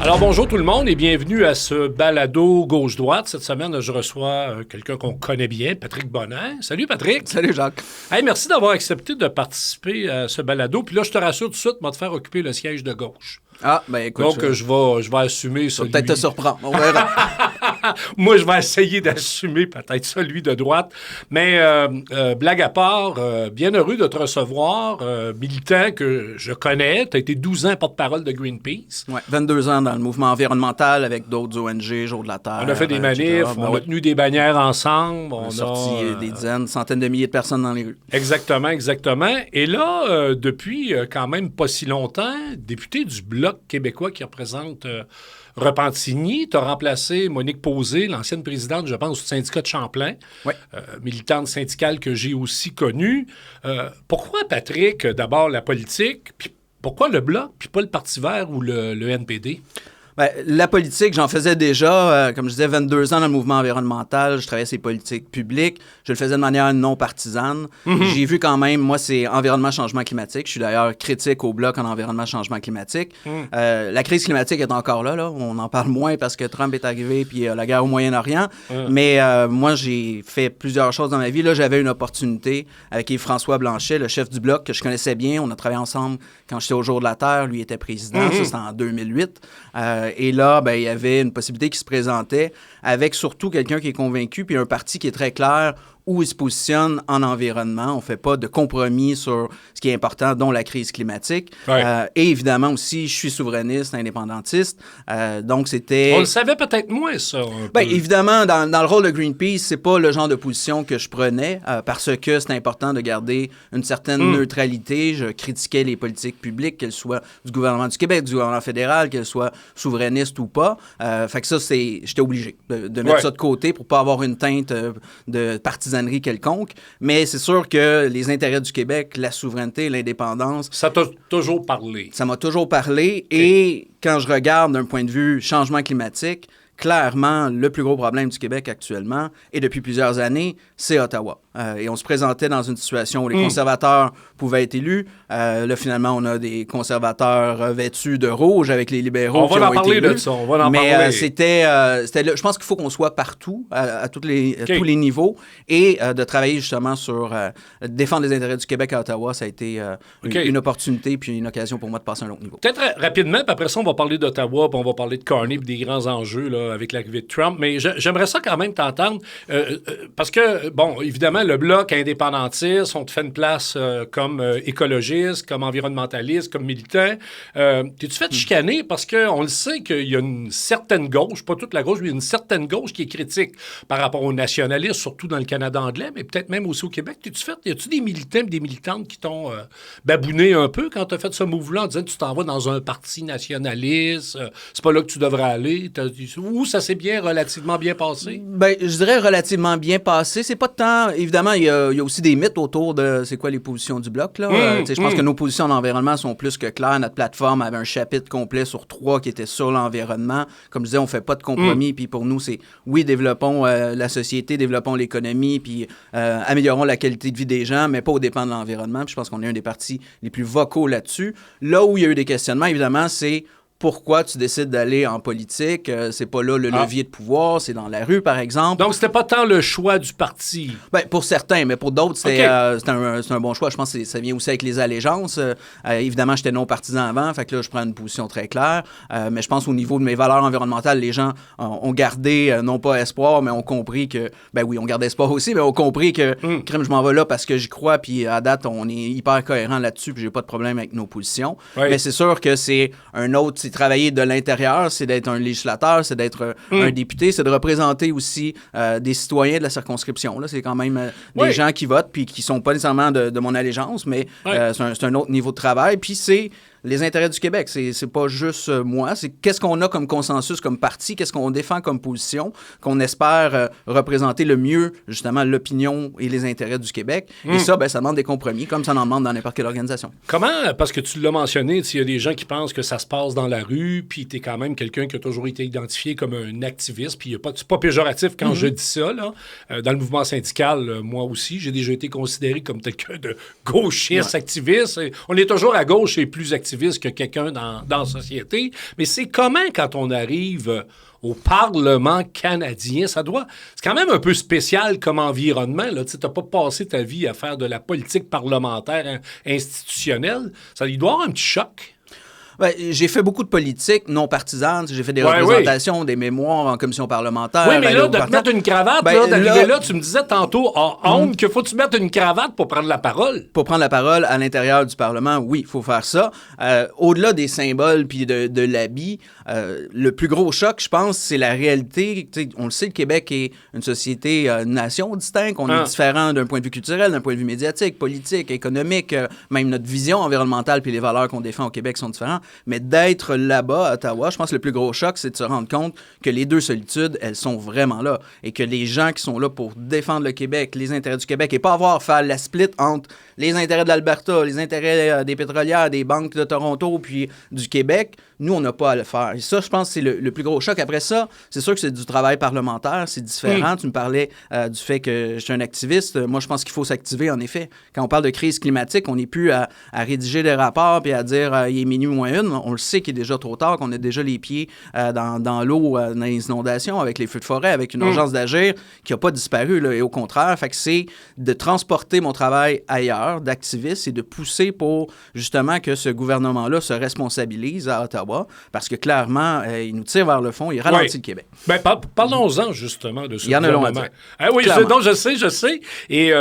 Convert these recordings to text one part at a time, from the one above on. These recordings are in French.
Alors bonjour tout le monde et bienvenue à ce balado gauche-droite. Cette semaine, je reçois quelqu'un qu'on connaît bien, Patrick Bonnet. Salut Patrick. Salut Jacques. Hey, merci d'avoir accepté de participer à ce balado. Puis là, je te rassure tout de suite, je vais te faire occuper le siège de gauche. Ah, ben écoute. Donc, je vais assumer celui... Peut-être te surprendre, on verra. Moi, je vais essayer d'assumer peut-être celui de droite. Mais blague à part, bien heureux de te recevoir, militant que je connais. Tu as été 12 ans porte-parole de Greenpeace. Oui, 22 ans dans le mouvement environnemental avec d'autres ONG, Jour de la Terre. On a fait des manifs, on a tenu des bannières ensemble. On a sorti des dizaines, centaines de milliers de personnes dans les rues. Exactement, exactement. Et là, depuis quand même pas si longtemps, député du Bloc québécois qui représente Repentigny, tu as remplacé Monique Posé, l'ancienne présidente, je pense, du syndicat de Champlain, militante syndicale que j'ai aussi connue. Pourquoi, Patrick, d'abord la politique, puis pourquoi le Bloc, puis pas le Parti vert ou le NPD? Ben, la politique, j'en faisais déjà, comme je disais, 22 ans dans le mouvement environnemental. Je travaillais ces politiques publiques. Je le faisais de manière non partisane. J'ai vu quand même, moi, c'est environnement, changement climatique. Je suis d'ailleurs critique au Bloc en environnement, changement climatique. La crise climatique est encore là. On en parle moins parce que Trump est arrivé puis la guerre au Moyen-Orient. Mais moi, j'ai fait plusieurs choses dans ma vie. Là, j'avais une opportunité avec Yves-François Blanchet, le chef du Bloc, que je connaissais bien. On a travaillé ensemble quand j'étais au Jour de la Terre. Lui était président. Ça, c'était en 2008. Et là, ben, il y avait une possibilité qui se présentait avec surtout quelqu'un qui est convaincu, puis un parti qui est très clair où il se positionne en environnement. On ne fait pas de compromis sur ce qui est important, dont la crise climatique. Et évidemment aussi, je suis souverainiste, indépendantiste. Donc, c'était... On le savait peut-être moins, ça. Bien, évidemment, dans le rôle de Greenpeace, c'est pas le genre de position que je prenais parce que c'est important de garder une certaine neutralité. Je critiquais les politiques publiques, qu'elles soient du gouvernement du Québec, du gouvernement fédéral, qu'elles soient souverainistes ou pas. Fait que ça, j'étais obligé de mettre ça de côté pour pas avoir une teinte de partisanerie quelconque, mais c'est sûr que les intérêts du Québec, la souveraineté, l'indépendance... Ça t'a toujours parlé. Ça m'a toujours parlé, et quand je regarde d'un point de vue changement climatique, clairement, le plus gros problème du Québec actuellement, et depuis plusieurs années, c'est Ottawa. Et on se présentait dans une situation où les conservateurs pouvaient être élus. Là, finalement, on a des conservateurs vêtus de rouge avec les libéraux qui ont été élus. On va en parler de ça, on va en parler. Mais je pense qu'il faut qu'on soit partout, à tous les niveaux, et de travailler justement sur défendre les intérêts du Québec à Ottawa. Ça a été une opportunité puis une occasion pour moi de passer à un autre niveau. Peut-être rapidement, puis après ça, on va parler d'Ottawa, puis on va parler de Carney, puis des grands enjeux là, avec l'arrivée de Trump. Mais j'aimerais ça quand même t'entendre, parce que, bon, évidemment, le Bloc indépendantiste, on te fait une place comme écologiste, comme environnementaliste, comme militant. T'es-tu fait chicaner? Parce qu'on le sait qu'il y a une certaine gauche, pas toute la gauche, mais une certaine gauche qui est critique par rapport aux nationalistes, surtout dans le Canada anglais, mais peut-être même aussi au Québec. Y a-tu des militants et des militantes qui t'ont babouné un peu quand t'as fait ce move-là en disant que tu t'en vas dans un parti nationaliste, c'est pas là que tu devrais aller? Ou ça s'est relativement bien passé? Ben, je dirais relativement bien passé. C'est pas tant... Évidemment, il y a aussi des mythes autour de c'est quoi les positions du Bloc. Je pense que nos positions en environnement sont plus que claires. Notre plateforme avait un chapitre complet sur 3 qui était sur l'environnement. Comme je disais, on fait pas de compromis. Puis pour nous, c'est oui, développons la société, développons l'économie, puis améliorons la qualité de vie des gens, mais pas au dépens de l'environnement. Puis je pense qu'on est un des partis les plus vocaux là-dessus. Là où il y a eu des questionnements, évidemment, c'est pourquoi tu décides d'aller en politique. C'est pas là le levier de pouvoir, c'est dans la rue, par exemple. Donc, c'était pas tant le choix du parti? Ben, pour certains, mais pour d'autres, c'est un bon choix. Je pense que ça vient aussi avec les allégeances. Évidemment, j'étais non partisan avant, fait que là, je prends une position très claire. Mais je pense au niveau de mes valeurs environnementales, les gens ont gardé, non pas espoir, mais ont compris que... Ben oui, on garde espoir aussi, mais ont compris que crème, je m'en vais là parce que j'y crois, puis à date, on est hyper cohérent là-dessus, puis j'ai pas de problème avec nos positions. Mais c'est sûr que c'est un autre... C'est travailler de l'intérieur, c'est d'être un législateur, c'est d'être un député, c'est de représenter aussi des citoyens de la circonscription. Là, c'est quand même des gens qui votent puis qui sont pas nécessairement de mon allégeance, mais c'est un autre niveau de travail. Puis c'est les intérêts du Québec. C'est pas juste moi. C'est qu'est-ce qu'on a comme consensus, comme parti, qu'est-ce qu'on défend comme position, qu'on espère représenter le mieux, justement, l'opinion et les intérêts du Québec. Et ça, ben, ça demande des compromis, comme ça en demande dans n'importe quelle organisation. Comment, parce que tu l'as mentionné, il y a des gens qui pensent que ça se passe dans la rue, puis tu es quand même quelqu'un qui a toujours été identifié comme un activiste, puis c'est pas péjoratif quand je dis ça, là. Dans le mouvement syndical, moi aussi, j'ai déjà été considéré comme quelqu'un de gauchiste, activiste. On est toujours à gauche et plus activiste activiste que quelqu'un dans la société. Mais c'est comment, quand on arrive au Parlement canadien, c'est quand même un peu spécial comme environnement. Tu n'as pas passé ta vie à faire de la politique parlementaire institutionnelle. Il doit y avoir un petit choc. Ben, j'ai fait beaucoup de politique non partisane. J'ai fait des représentations, des mémoires en commission parlementaire. Oui, mais là, de te mettre une cravate, d'arriver là, tu me disais tantôt, honte, qu'il faut que tu mettes une cravate pour prendre la parole. Pour prendre la parole à l'intérieur du Parlement, oui, il faut faire ça. Au-delà des symboles puis de l'habit, le plus gros choc, je pense, c'est la réalité. T'sais, on le sait, le Québec est une société, une nation distincte. On est différent d'un point de vue culturel, d'un point de vue médiatique, politique, économique. Même notre vision environnementale puis les valeurs qu'on défend au Québec sont différentes. Mais d'être là-bas, à Ottawa, je pense que le plus gros choc, c'est de se rendre compte que les deux solitudes, elles sont vraiment là. Et que les gens qui sont là pour défendre le Québec, les intérêts du Québec, et pas avoir à faire la split entre les intérêts de l'Alberta, les intérêts des pétrolières, des banques de Toronto, puis du Québec, nous, on n'a pas à le faire. Et ça, je pense que c'est le plus gros choc. Après ça, c'est sûr que c'est du travail parlementaire, c'est différent. Tu me parlais du fait que je suis un activiste. Moi, je pense qu'il faut s'activer, en effet. Quand on parle de crise climatique, on n'est plus à rédiger des rapports puis à dire il est minuit moins une. On le sait qu'il est déjà trop tard, qu'on a déjà les pieds dans l'eau, dans les inondations, avec les feux de forêt, avec une urgence d'agir qui n'a pas disparu. Là, et au contraire, fait que c'est de transporter mon travail ailleurs, d'activiste, et de pousser pour justement que ce gouvernement-là se responsabilise à Ottawa, parce que clairement, il nous tire vers le fond, il ralentit le Québec. Ben, parlons-en justement de ce gouvernement. Il y en a long à dire. Ah oui, je sais. Et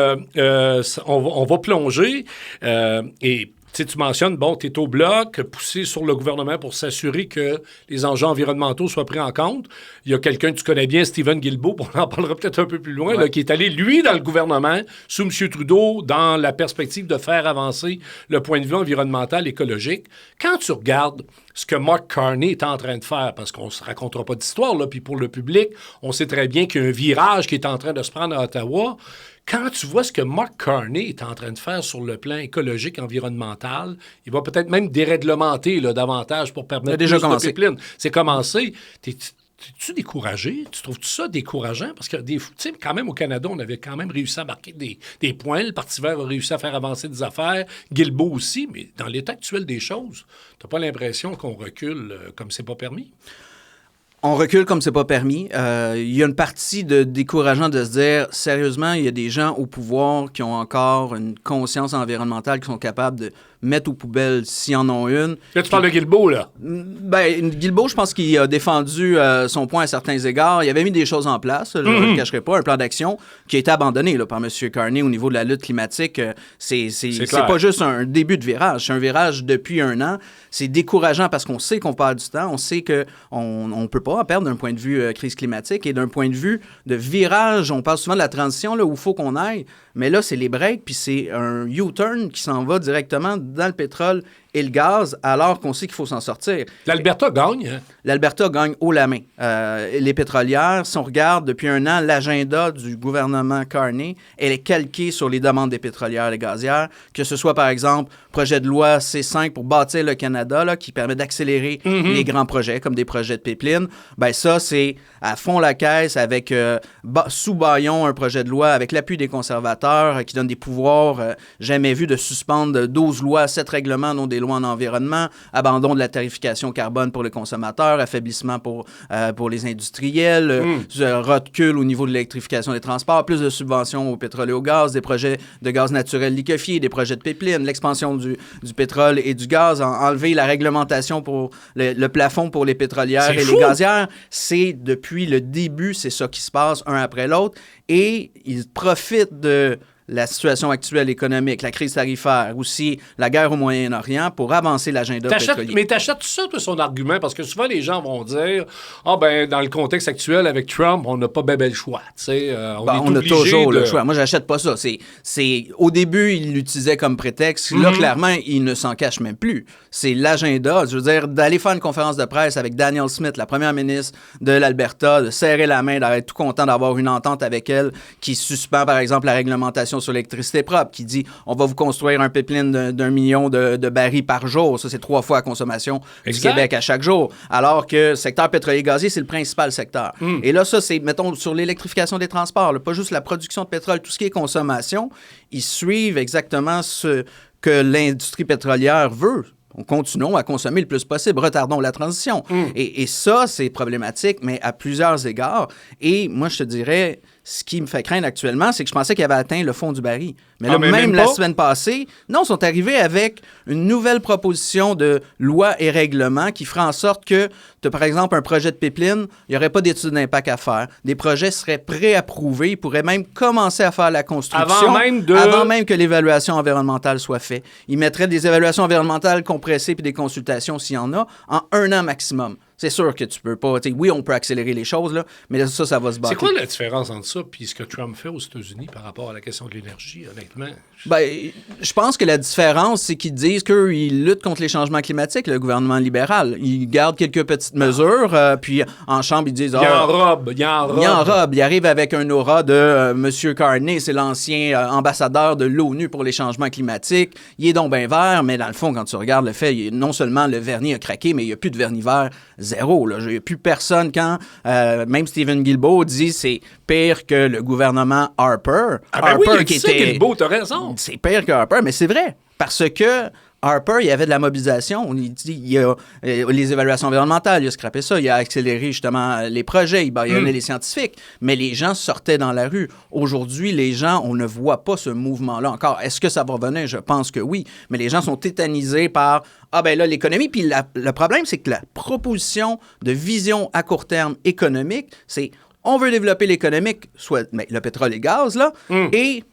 on va plonger. Et tu mentionnes, tu es au bloc, poussé sur le gouvernement pour s'assurer que les enjeux environnementaux soient pris en compte. Il y a quelqu'un que tu connais bien, Stephen Guilbeault, on en parlera peut-être un peu plus loin, là, qui est allé, lui, dans le gouvernement, sous M. Trudeau, dans la perspective de faire avancer le point de vue environnemental, écologique. Quand tu regardes ce que Mark Carney est en train de faire, parce qu'on ne se racontera pas d'histoire, là, puis pour le public, on sait très bien qu'il y a un virage qui est en train de se prendre à Ottawa. Quand tu vois ce que Mark Carney est en train de faire sur le plan écologique, environnemental, il va peut-être même déréglementer là, davantage pour permettre plus de pipeline. C'est commencé. T'es-tu découragé? Tu trouves-tu ça décourageant? Parce que, tu sais, quand même, au Canada, on avait quand même réussi à marquer des points. Le Parti vert a réussi à faire avancer des affaires. Guilbeault aussi. Mais dans l'état actuel des choses, t'as pas l'impression qu'on recule comme c'est pas permis? On recule comme c'est pas permis. Il y a une partie de décourageant de se dire, sérieusement, il y a des gens au pouvoir qui ont encore une conscience environnementale, qui sont capables de mettre aux poubelles s'ils en ont une. Là, tu parles de Guilbeault, là? Ben, Guilbeault, je pense qu'il a défendu son point à certains égards. Il avait mis des choses en place, je ne le cacherai pas, un plan d'action qui a été abandonné là, par M. Carney au niveau de la lutte climatique. C'est pas juste un début de virage, c'est un virage depuis un an. C'est décourageant parce qu'on sait qu'on perd du temps, on sait qu'on ne peut pas perdre d'un point de vue crise climatique, et d'un point de vue de virage, on parle souvent de la transition là, où il faut qu'on aille, mais là, c'est les breaks, puis c'est un U-turn qui s'en va directement dans le pétrole et le gaz, alors qu'on sait qu'il faut s'en sortir. L'Alberta gagne, hein? L'Alberta gagne haut la main. Les pétrolières, si on regarde depuis un an, l'agenda du gouvernement Carney, elle est calquée sur les demandes des pétrolières et des gazières, que ce soit, par exemple, projet de loi C5 pour bâtir le Canada, là, qui permet d'accélérer les grands projets, comme des projets de pipeline. Ben ça, c'est à fond la caisse, avec sous bâillon un projet de loi, avec l'appui des conservateurs, qui donne des pouvoirs jamais vus de suspendre 12 lois, 7 règlements, dont des lois en environnement, abandon de la tarification carbone pour les consommateurs, affaiblissement pour les industriels, recul au niveau de l'électrification des transports, plus de subventions au pétrole et au gaz, des projets de gaz naturel liquéfié, des projets de pipeline, l'expansion du pétrole et du gaz, enlever la réglementation pour le plafond pour les pétrolières et les gazières. C'est depuis le début, c'est ça qui se passe un après l'autre, et ils profitent de la situation actuelle économique, la crise tarifaire, aussi la guerre au Moyen-Orient, pour avancer l'agenda pétrolier. Mais t'achètes tout ça, toi, son argument, parce que souvent, les gens vont dire « Ah, ben dans le contexte actuel, avec Trump, on n'a pas ben le choix. » On a toujours le choix. Moi, j'achète pas ça. Au début, il l'utilisait comme prétexte. Là, clairement, il ne s'en cache même plus. C'est l'agenda. Je veux dire, d'aller faire une conférence de presse avec Danielle Smith, la première ministre de l'Alberta, de serrer la main, d'être tout content d'avoir une entente avec elle qui suspend, par exemple, la réglementation sur l'électricité propre, qui dit on va vous construire un pipeline d'1 million de barils par jour. Ça, c'est 3 fois la consommation du Québec à chaque jour. Alors que le secteur pétrolier gazier, c'est le principal secteur. Et là, ça, c'est, mettons, sur l'électrification des transports, là, pas juste la production de pétrole, tout ce qui est consommation, ils suivent exactement ce que l'industrie pétrolière veut. continuons à consommer le plus possible, retardons la transition. Et ça, c'est problématique, mais à plusieurs égards. Et moi, je te dirais, ce qui me fait craindre actuellement, c'est que je pensais qu'ils avaient atteint le fond du baril. Mais là, même la semaine passée, non, ils sont arrivés avec une nouvelle proposition de loi et règlement qui ferait en sorte que, tu as par exemple un projet de pipeline, il n'y aurait pas d'études d'impact à faire. Des projets seraient préapprouvés, ils pourraient même commencer à faire la construction avant même que l'évaluation environnementale soit faite. Ils mettraient des évaluations environnementales compressées puis des consultations, s'il y en a, en 1 an maximum. C'est sûr que tu peux pas... Oui, on peut accélérer les choses, là, mais ça va se battre. C'est quoi la différence entre ça et ce que Trump fait aux États-Unis par rapport à la question de l'énergie, honnêtement? Je pense que la différence, c'est qu'ils disent qu'ils luttent contre les changements climatiques, le gouvernement libéral. Ils gardent quelques petites mesures, puis en Chambre, ils disent... Il enrobe. Il arrive avec un aura de M. Carney, c'est l'ancien ambassadeur de l'ONU pour les changements climatiques. Il est donc bien vert, mais dans le fond, quand tu regardes le fait, non seulement le vernis a craqué, mais il n'y a plus de vernis vert. Zéro. Il n'y a plus personne quand même Stephen Guilbeault dit c'est pire que le gouvernement Harper. Harper qui était... Guilbeault, t'as raison. C'est pire que Harper, mais c'est vrai. Parce que Harper, il y avait de la mobilisation. Il y a les évaluations environnementales, il a scrappé ça, il a accéléré justement les projets, il baïonnait les scientifiques, mais les gens sortaient dans la rue. Aujourd'hui, les gens, on ne voit pas ce mouvement-là encore. Est-ce que ça va revenir? Je pense que oui, mais les gens sont tétanisés par l'économie. Puis le problème, c'est que la proposition de vision à court terme économique, c'est on veut développer l'économique, soit le pétrole et le gaz, là, et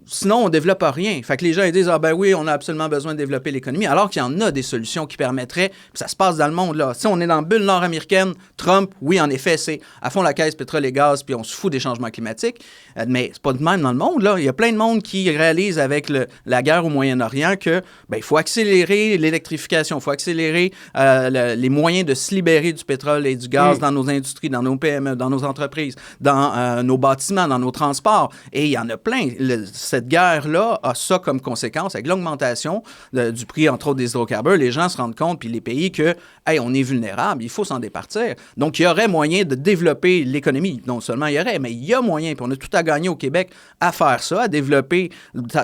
sinon, on ne développe rien. Fait que les gens ils disent oui, on a absolument besoin de développer l'économie, alors qu'il y en a des solutions qui permettraient, puis ça se passe dans le monde, là. Si on est dans la bulle nord-américaine, Trump, oui, en effet, c'est à fond la caisse pétrole et gaz, puis on se fout des changements climatiques. Mais c'est pas de même dans le monde, là. Il y a plein de monde qui réalise avec la guerre au Moyen-Orient que il faut accélérer l'électrification, il faut accélérer les moyens de se libérer du pétrole et du gaz dans nos industries, dans nos PME, dans nos entreprises, dans nos bâtiments, dans nos transports. Et il y en a plein. Cette guerre-là a ça comme conséquence, avec l'augmentation du prix, entre autres, des hydrocarbures. Les gens se rendent compte, puis les pays, que, on est vulnérable, il faut s'en départir. Donc, il y aurait moyen de développer l'économie. Non seulement il y aurait, mais il y a moyen, puis on a tout à gagner au Québec à faire ça, à développer,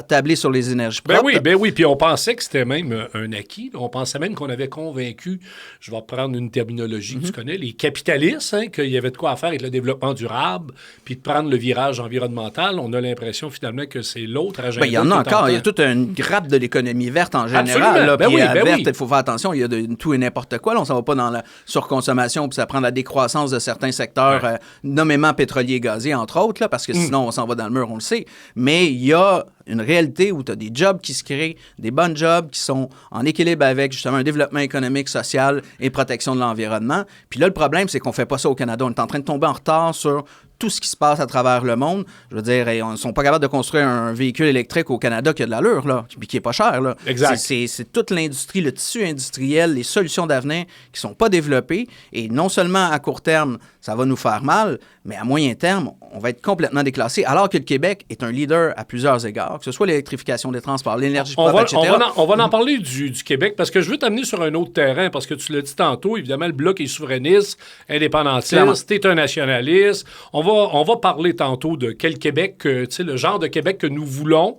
tabler sur les énergies propres. Ben oui, puis on pensait que c'était même un acquis. On pensait même qu'on avait convaincu, je vais prendre une terminologie que tu connais, les capitalistes, qu'il y avait de quoi à faire avec le développement durable, puis de prendre le virage environnemental. On a l'impression, finalement, que c'est l'autre agenda. Il y en a encore. Il y a toute une grappe de l'économie verte en général. Là, verte, il faut faire attention. Il y a de tout et n'importe quoi. Là, on ne s'en va pas dans la surconsommation, puis ça prend la décroissance de certains secteurs, nommément pétroliers et gaziers, entre autres, là, parce que sinon, on s'en va dans le mur, on le sait. Mais il y a une réalité où tu as des jobs qui se créent, des bons jobs qui sont en équilibre avec, justement, un développement économique, social et protection de l'environnement. Puis là, le problème, c'est qu'on ne fait pas ça au Canada. On est en train de tomber en retard sur tout ce qui se passe à travers le monde. Je veux dire, ils ne sont pas capables de construire un véhicule électrique au Canada qui a de l'allure, là, puis qui n'est pas cher, là. Exact. C'est toute l'industrie, le tissu industriel, les solutions d'avenir qui ne sont pas développées. Et non seulement à court terme, ça va nous faire mal, mais à moyen terme, on va être complètement déclassé, alors que le Québec est un leader à plusieurs égards, que ce soit l'électrification des transports, l'énergie propre, etc. On va en parler du Québec, parce que je veux t'amener sur un autre terrain, parce que tu l'as dit tantôt, évidemment, le Bloc est souverainiste, indépendantiste, t'es un nationaliste. On va parler tantôt de quel Québec, le genre de Québec que nous voulons.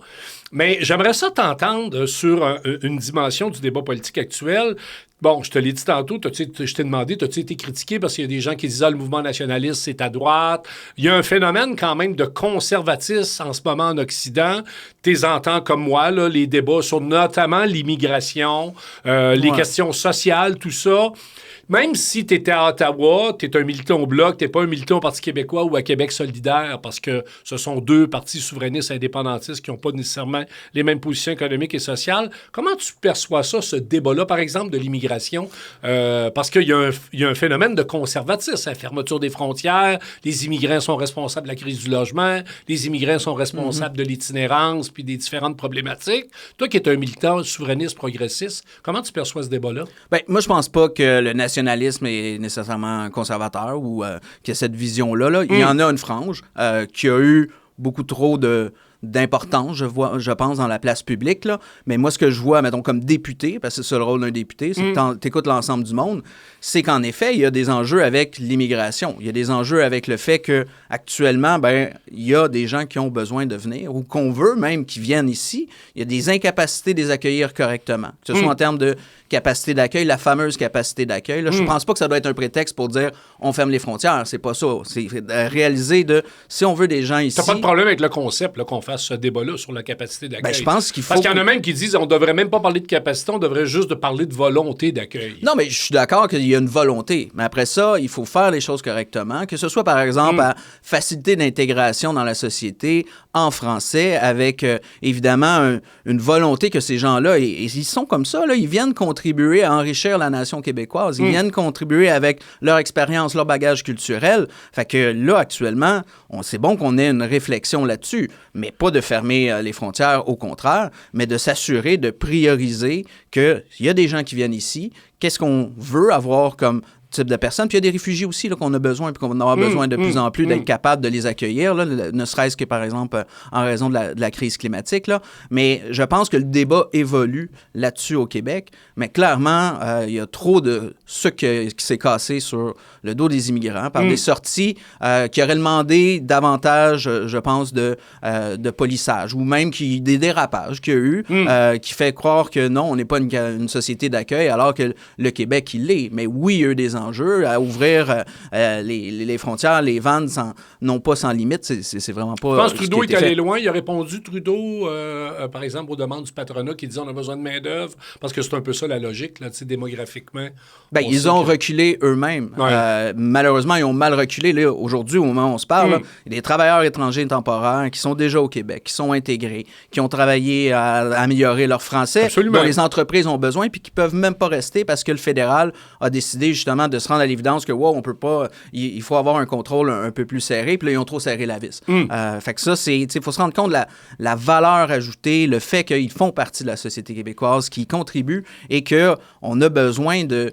Mais j'aimerais ça t'entendre sur une dimension du débat politique actuel. Bon, je te l'ai dit tantôt, je t'ai demandé, as-tu été critiqué parce qu'il y a des gens qui disent le mouvement nationaliste, c'est à droite. Il y a un phénomène quand même de conservatisme en ce moment en Occident. Tu entends comme moi, là, les débats sur notamment l'immigration, les questions sociales, tout ça. Même si tu étais à Ottawa, tu es un militant au Bloc, tu n'es pas un militant au Parti québécois ou à Québec solidaire, parce que ce sont deux partis souverainistes indépendantistes qui n'ont pas nécessairement les mêmes positions économiques et sociales. Comment tu perçois ça, ce débat-là, par exemple, de l'immigration? Parce qu'il y a un phénomène de conservatisme, la fermeture des frontières, les immigrants sont responsables de la crise du logement, les immigrants sont responsables de l'itinérance puis des différentes problématiques. Toi qui es un militant souverainiste progressiste, comment tu perçois ce débat-là? Bien, moi, je pense pas que le nationalisme est nécessairement conservateur ou qu'il y a cette vision-là. Là. Il y en a une frange qui a eu beaucoup trop de d'importance, je pense, dans la place publique. Là. Mais moi, ce que je vois, mettons, comme député, parce que c'est ça le rôle d'un député, c'est que tu écoutes l'ensemble du monde, c'est qu'en effet, il y a des enjeux avec l'immigration. Il y a des enjeux avec le fait qu'actuellement, il y a des gens qui ont besoin de venir ou qu'on veut même qu'ils viennent ici. Il y a des incapacités de les accueillir correctement, que ce soit en termes de capacité d'accueil, la fameuse capacité d'accueil. Là, je pense pas que ça doit être un prétexte pour dire on ferme les frontières. C'est pas ça. C'est réaliser si on veut des gens ici... T'as pas de problème avec le concept là, qu'on fasse ce débat-là sur la capacité d'accueil? Je pense qu'il faut... Parce qu'il y en a même qui disent on devrait même pas parler de capacité, on devrait juste parler de volonté d'accueil. Non, mais je suis d'accord qu'il y a une volonté. Mais après ça, il faut faire les choses correctement. Que ce soit, par exemple, à faciliter l'intégration dans la société en français avec, évidemment, une volonté que ces gens-là, et ils sont comme ça, là, ils viennent contribuer à enrichir la nation québécoise. Ils viennent contribuer avec leur expérience, leur bagage culturel. Fait que là, actuellement, c'est bon qu'on ait une réflexion là-dessus, mais pas de fermer les frontières, au contraire, mais de s'assurer de prioriser qu'il y a des gens qui viennent ici. Qu'est-ce qu'on veut avoir comme type de personnes. Puis il y a des réfugiés aussi là, qu'on a besoin, puis qu'on va avoir besoin de plus en plus d'être capable de les accueillir, là, ne serait-ce que, par exemple, en raison de la crise climatique. Là. Mais je pense que le débat évolue là-dessus au Québec. Mais clairement, il y a trop de ce qui s'est cassé sur le dos des immigrants par des sorties qui auraient demandé davantage, je pense, de polissage ou même des dérapages qu'il y a eu qui fait croire que non, on n'est pas une société d'accueil alors que le Québec, il l'est. Mais oui, il y a eu des enjeux à ouvrir les frontières, les vannes non pas sans limite, c'est vraiment pas... Je pense que Trudeau est allé loin. Il a répondu, Trudeau, par exemple, aux demandes du patronat qui disait on a besoin de main-d'œuvre, parce que c'est un peu ça la logique, là, démographiquement. Ils ont reculé eux-mêmes. Ouais. Malheureusement, ils ont mal reculé. Là, aujourd'hui, au moment où on se parle, là, il y a des travailleurs étrangers temporaires qui sont déjà au Québec, qui sont intégrés, qui ont travaillé à améliorer leur français, dont les entreprises ont besoin, puis qui peuvent même pas rester parce que le fédéral a décidé justement de se rendre à l'évidence que on peut pas, il faut avoir un contrôle un peu plus serré, puis là, ils ont trop serré la vis. Fait que ça, il faut se rendre compte de la valeur ajoutée, le fait qu'ils font partie de la société québécoise, qu'ils contribuent et qu'on a besoin de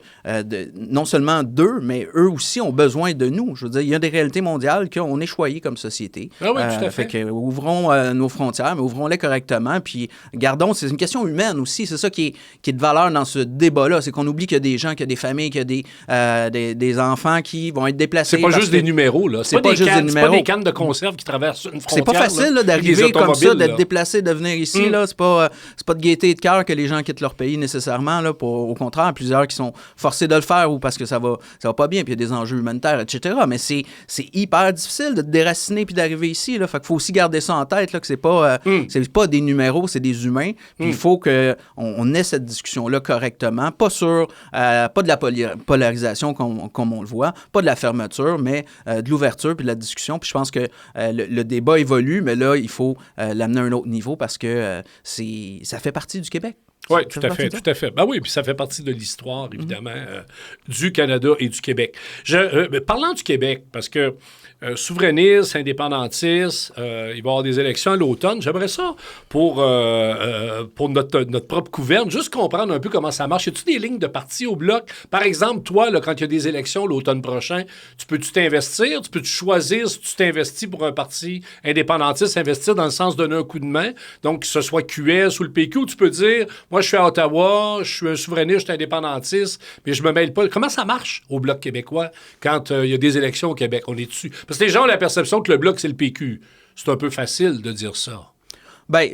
non seulement d'eux, mais eux aussi ont besoin de nous. Je veux dire, il y a des réalités mondiales qu'on est choyés comme société. Ah oui, tout à fait. Fait que ouvrons nos frontières, mais ouvrons-les correctement, puis gardons, c'est une question humaine aussi, c'est ça qui est de valeur dans ce débat-là, c'est qu'on oublie qu'il y a des gens, qu'il y a des familles, qu'il y a des enfants qui vont être déplacés. C'est pas juste des numéros, là. C'est pas des cannes de conserve qui traversent une frontière. C'est pas facile là, d'arriver comme ça, d'être déplacé, de venir ici. Là. C'est pas de gaieté et de cœur que les gens quittent leur pays nécessairement. Là, au contraire, plusieurs qui sont forcés de le faire ou parce que ça va pas bien, puis il y a des enjeux humanitaires, etc. Mais c'est hyper difficile de te déraciner puis d'arriver ici. Là. Fait qu'il faut aussi garder ça en tête, là, que c'est pas des numéros, c'est des humains. Puis il faut qu'on ait cette discussion-là correctement, pas de la polarisation comme on le voit, pas de la fermeture, mais de l'ouverture puis de la discussion. Puis je pense que le débat évolue, mais là, il faut l'amener à un autre niveau parce que ça fait partie du Québec. Oui, tout à fait. Ben oui, puis ça fait partie de l'histoire, évidemment, du Canada et du Québec. Parlant du Québec, parce que souverainiste, indépendantiste, il va y avoir des élections à l'automne. J'aimerais ça pour notre propre gouverne, juste comprendre un peu comment ça marche. Y a-tu des lignes de parti au bloc? Par exemple, toi, là, quand il y a des élections l'automne prochain, tu peux-tu t'investir? Tu peux-tu choisir si tu t'investis pour un parti indépendantiste, investir dans le sens de donner un coup de main, donc que ce soit QS ou le PQ, ou tu peux dire, moi, je suis à Ottawa, je suis un souverainiste, je suis indépendantiste, mais je me mêle pas. Comment ça marche au Bloc québécois quand il y a des élections au Québec? On est dessus. Parce que les gens ont la perception que le Bloc, c'est le PQ. C'est un peu facile de dire ça. Bien,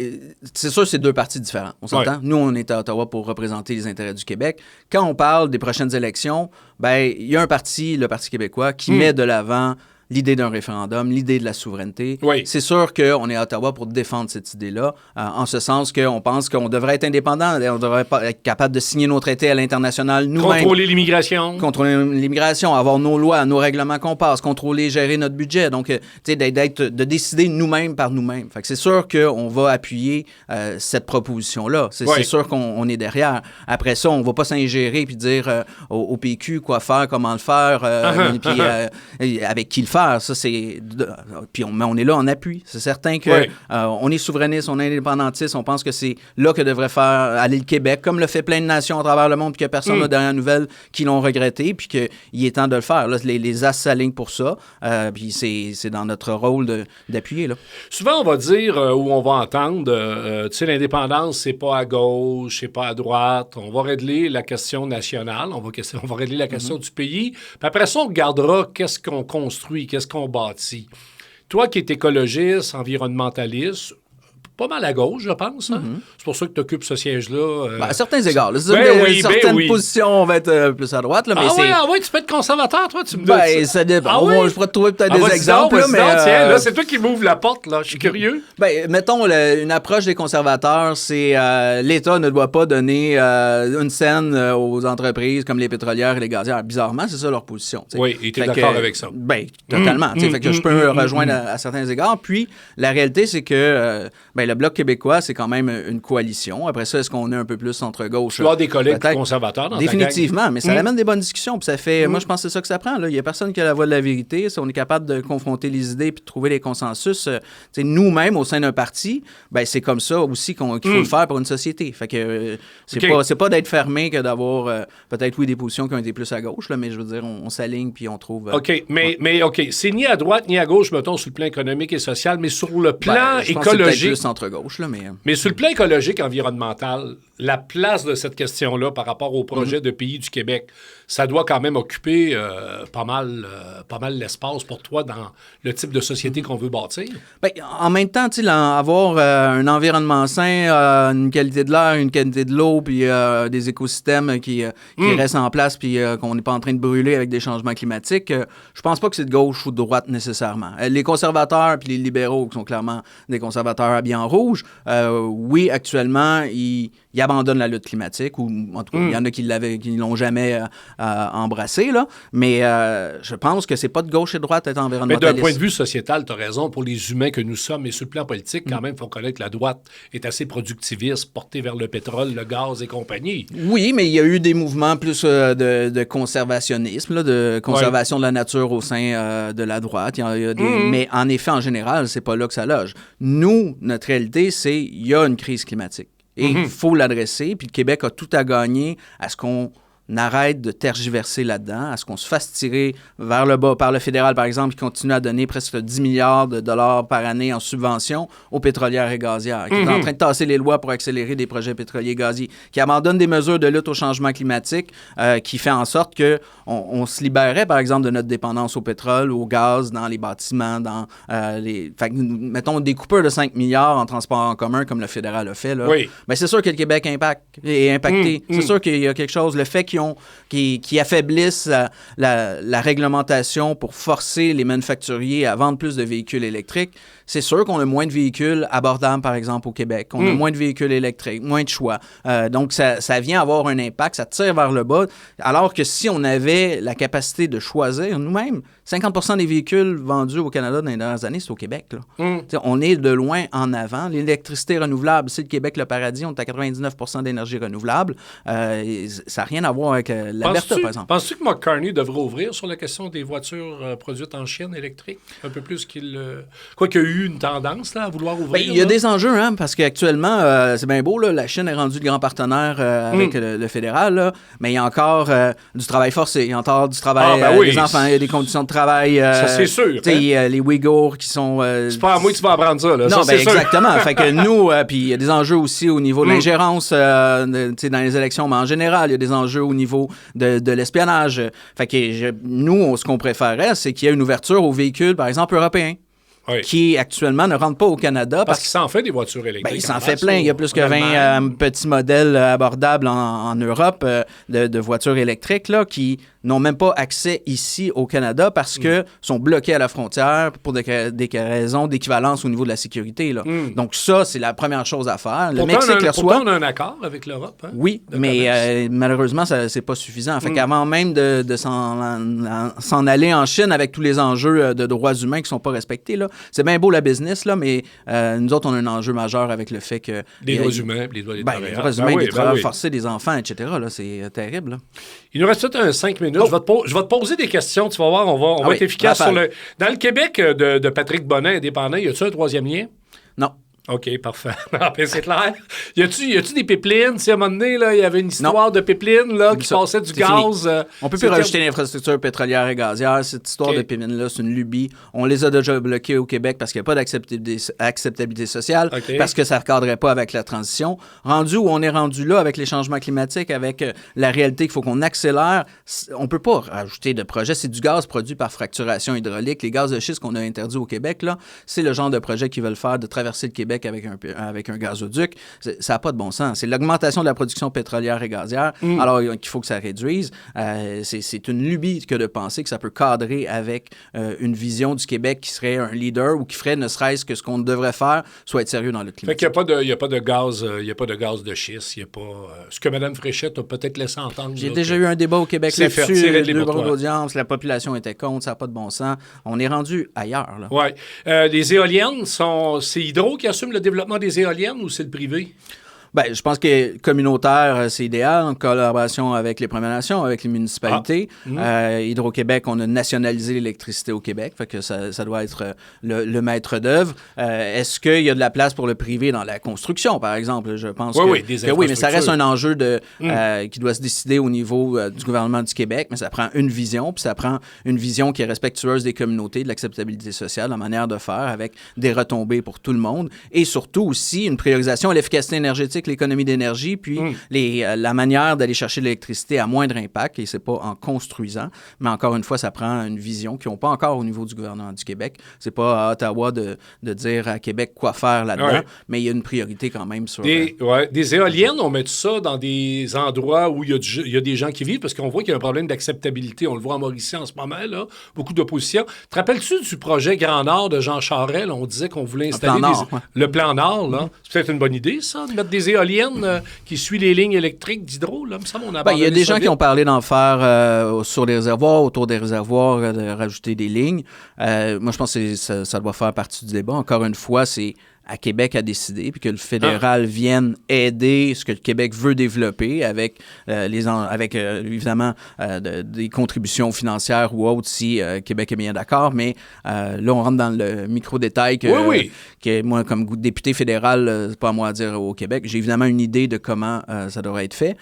c'est sûr, c'est deux partis différents. On s'entend? Ouais. Nous, on est à Ottawa pour représenter les intérêts du Québec. Quand on parle des prochaines élections, bien, il y a un parti, le Parti québécois, qui met de l'avant l'idée d'un référendum, l'idée de la souveraineté. Oui. C'est sûr qu'on est à Ottawa pour défendre cette idée-là, en ce sens qu'on pense qu'on devrait être indépendant, on devrait être capable de signer nos traités à l'international nous-mêmes. Contrôler l'immigration. Contrôler l'immigration, avoir nos lois, nos règlements qu'on passe, contrôler, gérer notre budget. Donc, tu sais, de décider nous-mêmes par nous-mêmes. Fait que c'est sûr qu'on va appuyer cette proposition-là. C'est sûr qu'on est derrière. Après ça, on ne va pas s'ingérer puis dire au PQ quoi faire, comment le faire, puis avec qui le faire. faire. Ça, puis on est là en appui. C'est certain que on est souverainiste, on est indépendantiste, on pense que c'est là que devrait faire aller le Québec, comme le fait plein de nations à travers le monde, puis que personne n'a dernière nouvelle qui l'ont regretté, puis qu'il est temps de le faire. Là, les as s'alignent pour ça, puis c'est dans notre rôle d'appuyer. Là. Souvent, on va dire, ou on va entendre, tu sais, l'indépendance, c'est pas à gauche, c'est pas à droite. On va régler la question nationale, on va régler la question du pays. Puis après ça, on regardera qu'est-ce qu'on construit, qu'est-ce qu'on bâtit. Toi qui es écologiste, environnementaliste, pas mal à gauche, je pense. Hein? C'est pour ça que tu occupes ce siège-là. À certains égards. Certaines positions, on va être plus à droite. Là, mais tu peux être conservateur, toi, tu me dis. Ça dépend. Je pourrais te trouver peut-être des exemples. Tiens, là, c'est toi qui m'ouvres la porte, là. Je suis curieux. Mettons, une approche des conservateurs, c'est l'État ne doit pas donner une scène aux entreprises comme les pétrolières et les gazières. Bizarrement, c'est ça leur position. T'sais. Oui, et tu es d'accord avec ça. Totalement. Fait que je peux me rejoindre à certains égards. Puis, la réalité, c'est que le Bloc québécois, c'est quand même une coalition. Après ça, est-ce qu'on est un peu plus centre-gauche? Tu as des collègues conservateurs dans Définitivement, ta gang. Mais ça amène des bonnes discussions. Puis ça fait, moi, je pense que c'est ça que ça prend. Là. Il n'y a personne qui a la voix de la vérité. Si on est capable de confronter les idées puis de trouver les consensus, nous-mêmes, au sein d'un parti, c'est comme ça aussi qu'il faut le faire pour une société. Fait que c'est pas d'être fermé que d'avoir peut-être, des positions qui ont été plus à gauche, là, mais je veux dire, on s'aligne puis on trouve... OK, mais OK, c'est ni à droite ni à gauche, mettons, sur le plan économique et social, mais sur le plan écologique... centre-gauche, là, mais... Mais sur le plan écologique, environnemental, la place de cette question-là par rapport au projet de pays du Québec, ça doit quand même occuper pas mal l'espace pour toi dans le type de société qu'on veut bâtir. En même temps, avoir un environnement sain, une qualité de l'air, une qualité de l'eau, puis des écosystèmes qui restent en place, puis qu'on n'est pas en train de brûler avec des changements climatiques, je pense pas que c'est de gauche ou de droite nécessairement. Les conservateurs puis les libéraux, qui sont clairement des conservateurs habillés en rouge, oui, actuellement, ils abandonnent la lutte climatique, ou en tout cas, il y en a qui ne l'ont jamais embrassé, là. Mais je pense que c'est pas de gauche et de droite être environnementaliste. Mais d'un point de vue sociétal, tu as raison, pour les humains que nous sommes, et sur le plan politique, quand même, il faut connaître que la droite est assez productiviste, portée vers le pétrole, le gaz et compagnie. Oui, mais il y a eu des mouvements plus de conservationnisme, là, de conservation de la nature au sein de la droite. Mais en effet, en général, c'est pas là que ça loge. Nous, notre réalité, c'est il y a une crise climatique. Et il faut l'adresser. Puis le Québec a tout à gagner à ce qu'on arrête de tergiverser là-dedans, à ce qu'on se fasse tirer vers le bas par le fédéral, par exemple, qui continue à donner presque 10 milliards de dollars par année en subvention aux pétrolières et gazières, qui est en train de tasser les lois pour accélérer des projets pétroliers gaziers, qui abandonne des mesures de lutte au changement climatique, qui fait en sorte qu'on se libérait, par exemple, de notre dépendance au pétrole, au gaz, dans les bâtiments, dans mettons, des coupures de 5 milliards en transport en commun, comme le fédéral a fait. Là. Oui. Mais c'est sûr que le Québec est impacté. C'est sûr qu'il y a quelque chose, le fait qui affaiblissent la réglementation pour forcer les manufacturiers à vendre plus de véhicules électriques, c'est sûr qu'on a moins de véhicules abordables, par exemple, au Québec. On a moins de véhicules électriques, moins de choix. Donc, ça vient avoir un impact, ça tire vers le bas. Alors que si on avait la capacité de choisir nous-mêmes, 50% des véhicules vendus au Canada dans les dernières années, c'est au Québec. Là. On est de loin en avant. L'électricité renouvelable, c'est le Québec, le paradis. On est à 99% d'énergie renouvelable. Ça n'a rien à voir avec l'Alberta, par exemple. Penses-tu que Mark Carney devrait ouvrir sur la question des voitures produites en Chine électriques? Un peu plus qu'il... Quoi qu'il y a eu une tendance là, à vouloir ouvrir. Il y a des enjeux, hein, parce qu'actuellement, c'est bien beau, là, la Chine est rendue le grand partenaire avec le fédéral, là, mais il y a encore du travail forcé, il y a encore du travail des enfants, il y a des conditions de travail. Ça, c'est sûr. Les Ouïghours qui sont... c'est pas à moi que tu vas apprendre ça. Là. Non, ça, c'est exactement. Fait que nous, puis il y a des enjeux aussi au niveau de l'ingérence dans les élections, mais en général, il y a des enjeux au niveau de l'espionnage. Fait que nous, ce qu'on préférait, c'est qu'il y ait une ouverture aux véhicules, par exemple, européens. Qui actuellement ne rentrent pas au Canada. Parce qu'il s'en fait des voitures électriques. Il s'en fait plein. Il y a plus que 20 petits modèles abordables en Europe de voitures électriques là, qui n'ont même pas accès ici au Canada parce que sont bloqués à la frontière pour des raisons d'équivalence au niveau de la sécurité. Là. Donc ça, c'est la première chose à faire. Le Mexique le reçoit. Pourtant, on a un accord avec l'Europe. Hein, oui, mais malheureusement, c'est pas suffisant. Fait qu'avant même de s'en aller en Chine avec tous les enjeux de droits humains qui sont pas respectés, là, C'est bien beau la business, là, mais nous autres, on a un enjeu majeur avec le fait que... Les droits humains, les droits des travailleurs. Les droits humains, des travailleurs forcés, des enfants, etc. Là, c'est terrible. Là. Il nous reste peut-être 5 minutes. Je vais te poser des questions. Tu vas voir, on va être efficace sur le... Dans le Québec de Patrick Bonin, indépendant, y a-tu un troisième lien? Non. OK, parfait. C'est clair. Y a-tu des pipelines? Si à un moment donné, il y avait une histoire de pipelines là, qui passait du gaz. On peut plus rajouter l'infrastructure pétrolière et gazière. Cette histoire de pipelines-là, c'est une lubie. On les a déjà bloqués au Québec parce qu'il n'y a pas d'acceptabilité sociale, parce que ça ne recadrait pas avec la transition. Rendu où on est rendu là avec les changements climatiques, avec la réalité qu'il faut qu'on accélère, on ne peut pas rajouter de projet. C'est du gaz produit par fracturation hydraulique. Les gaz de schiste qu'on a interdits au Québec, là, c'est le genre de projet qu'ils veulent faire, de traverser le Québec avec un gazoduc. Ça n'a pas de bon sens. C'est l'augmentation de la production pétrolière et gazière, alors qu'il faut que ça réduise. C'est une lubie que de penser que ça peut cadrer avec une vision du Québec qui serait un leader ou qui ferait ne serait-ce que ce qu'on devrait faire, soit être sérieux dans le climat. Fait qu'il n'y a pas de gaz de schiste. Il y a pas... ce que Mme Fréchette a peut-être laissé entendre. J'ai déjà eu un débat au Québec là-dessus. Le bureau d'audience, la population était contre, ça n'a pas de bon sens. On est rendu ailleurs. Oui. Les éoliennes, c'est Hydro qui assume le développement des éoliennes ou c'est le privé? Bien, je pense que communautaire, c'est idéal, en collaboration avec les Premières Nations, avec les municipalités. Hydro-Québec, on a nationalisé l'électricité au Québec, fait que ça doit être le maître d'œuvre. Est-ce qu'il y a de la place pour le privé dans la construction, par exemple? Je pense oui, mais ça reste un enjeu qui doit se décider au niveau du gouvernement du Québec, mais ça prend une vision, puis ça prend une vision qui est respectueuse des communautés, de l'acceptabilité sociale, la manière de faire, avec des retombées pour tout le monde, et surtout aussi une priorisation à l'efficacité énergétique, l'économie d'énergie, puis la manière d'aller chercher de l'électricité à moindre impact, et c'est pas en construisant, mais encore une fois, ça prend une vision qu'ils n'ont pas encore au niveau du gouvernement du Québec. C'est pas à Ottawa de dire à Québec quoi faire là-dedans, mais il y a une priorité quand même sur... Des éoliennes, on met ça dans des endroits où il y a des gens qui vivent, parce qu'on voit qu'il y a un problème d'acceptabilité. On le voit en Mauricie en ce moment, là, beaucoup d'opposition. Te rappelles-tu du projet Grand Nord de Jean Charest? Là, on disait qu'on voulait installer le plan Nord. Là. C'est peut-être une bonne idée, ça, de mettre des éoliennes qui suit les lignes électriques d'Hydro. Là, me semble, on a il y a des gens qui ont parlé d'en faire sur les réservoirs, autour des réservoirs, de rajouter des lignes. Moi, je pense que ça doit faire partie du débat. Encore une fois, c'est à Québec à décider, puis que le fédéral vienne aider ce que le Québec veut développer avec, évidemment des contributions financières ou autres si Québec est bien d'accord. Mais là, on rentre dans le micro-détail que moi, comme député fédéral, c'est pas à moi à dire au Québec. J'ai évidemment une idée de comment ça devrait être fait.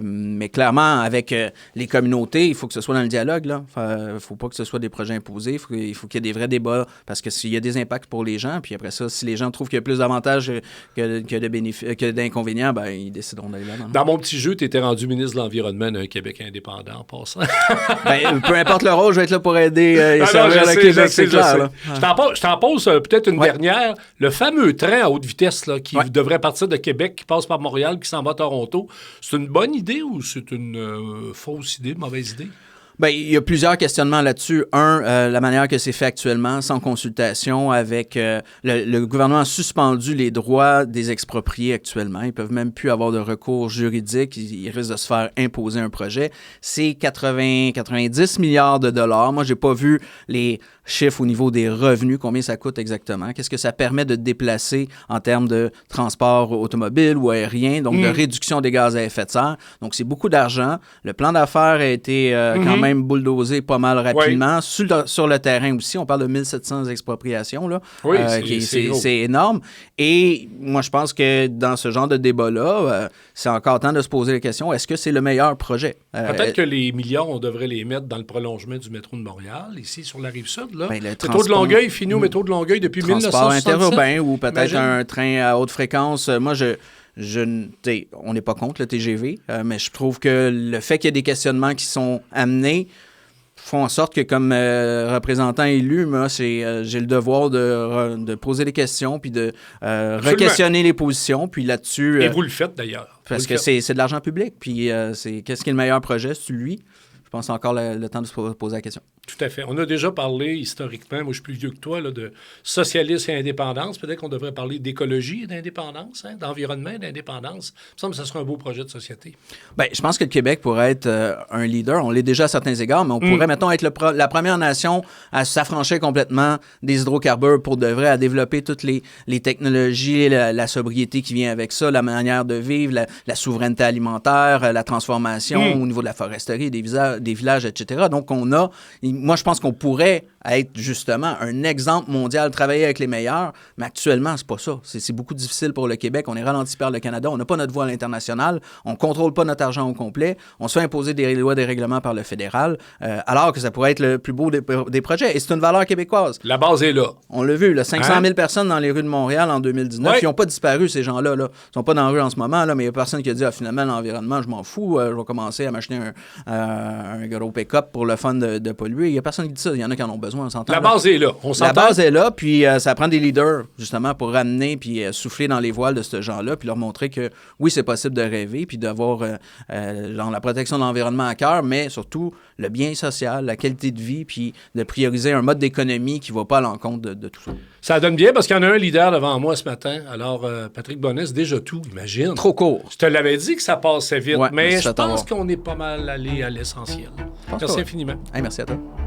Mais clairement, avec les communautés, il faut que ce soit dans le dialogue. Il ne faut pas que ce soit des projets imposés. Il faut qu'il y ait des vrais débats parce que s'il y a des impacts pour les gens, puis après ça, si les gens trouvent qu'il y a plus d'avantages que d'inconvénients, ben, ils décideront d'aller là. Dans mon petit jeu, tu étais rendu ministre de l'Environnement d'un Québec indépendant en passant. Peu importe le rôle, je vais être là pour aider le Québec, c'est clair. Là. Je t'en pose peut-être une dernière. Le fameux train à haute vitesse là, qui devrait partir de Québec, qui passe par Montréal, qui s'en va à Toronto, c'est une bonne idée ou c'est une fausse idée, mauvaise idée? Bien, il y a plusieurs questionnements là-dessus. La manière que c'est fait actuellement, sans consultation, avec le gouvernement a suspendu les droits des expropriés actuellement. Ils peuvent même plus avoir de recours juridique. Ils risquent de se faire imposer un projet. C'est 90 milliards de dollars. Moi, j'ai pas vu les chiffres au niveau des revenus, combien ça coûte exactement. Qu'est-ce que ça permet de déplacer en termes de transport automobile ou aérien, donc de réduction des gaz à effet de serre. Donc, c'est beaucoup d'argent. Le plan d'affaires a été quand même bulldozé pas mal rapidement. Sur le terrain aussi, on parle de 1700 expropriations. Là, c'est énorme. Et moi, je pense que dans ce genre de débat-là, c'est encore temps de se poser la question, est-ce que c'est le meilleur projet? Peut-être que les millions, on devrait les mettre dans le prolongement du métro de Montréal, ici sur la Rive-Sud. Le métro de Longueuil finit au métro de Longueuil depuis 1967. Transport interurbain ou peut-être un train à haute fréquence. Moi, on n'est pas contre le TGV, mais je trouve que le fait qu'il y ait des questionnements qui sont amenés font en sorte que, comme représentant élu, moi, j'ai le devoir de poser des questions puis de re-questionner les positions. Puis là-dessus... Et vous le faites, d'ailleurs. Parce que c'est de l'argent public. Puis qu'est-ce qui est le meilleur projet? C'est lui. Je pense encore le temps de se poser la question. Tout à fait. On a déjà parlé historiquement, moi je suis plus vieux que toi, là, de socialisme et indépendance. Peut-être qu'on devrait parler d'écologie et d'indépendance, d'environnement et d'indépendance. Il me semble que ce serait un beau projet de société. Bien, je pense que le Québec pourrait être un leader. On l'est déjà à certains égards, mais on pourrait, mettons, être la première nation à s'affranchir complètement des hydrocarbures pour de vrai, à développer toutes les technologies, la sobriété qui vient avec ça, la manière de vivre, la souveraineté alimentaire, la transformation au niveau de la foresterie, des villages, etc. Donc, moi, je pense qu'on pourrait être justement un exemple mondial, travailler avec les meilleurs, mais actuellement, c'est pas ça. C'est beaucoup difficile pour le Québec. On est ralenti par le Canada. On n'a pas notre voix à l'international. On contrôle pas notre argent au complet. On se fait imposer des lois, des règlements par le fédéral, alors que ça pourrait être le plus beau des projets. Et c'est une valeur québécoise. La base est là. On l'a vu, là, 500 000 personnes dans les rues de Montréal en 2019. Ils n'ont pas disparu, ces gens-là. Ils sont pas dans la rue en ce moment, là, mais il n'y a personne qui a dit finalement, l'environnement, je m'en fous. Je vais commencer à m'acheter un gros pick-up pour le fun de polluer. Il n'y a personne qui dit ça. Il y en a qui en ont besoin, on s'entend. La base est là. On s'entend. La base est là, puis ça prend des leaders, justement, pour ramener puis souffler dans les voiles de ce genre-là, puis leur montrer que, oui, c'est possible de rêver, puis d'avoir la protection de l'environnement à cœur, mais surtout le bien social, la qualité de vie, puis de prioriser un mode d'économie qui ne va pas à l'encontre de tout ça. Ça donne bien, parce qu'il y en a un leader devant moi ce matin. Alors, Patrick Bonnet, c'est déjà tout, imagine. Trop court. Je te l'avais dit que ça passait vite, ouais, mais je pense qu'on est pas mal allé à l'essentiel. Merci infiniment. Hey, merci à toi.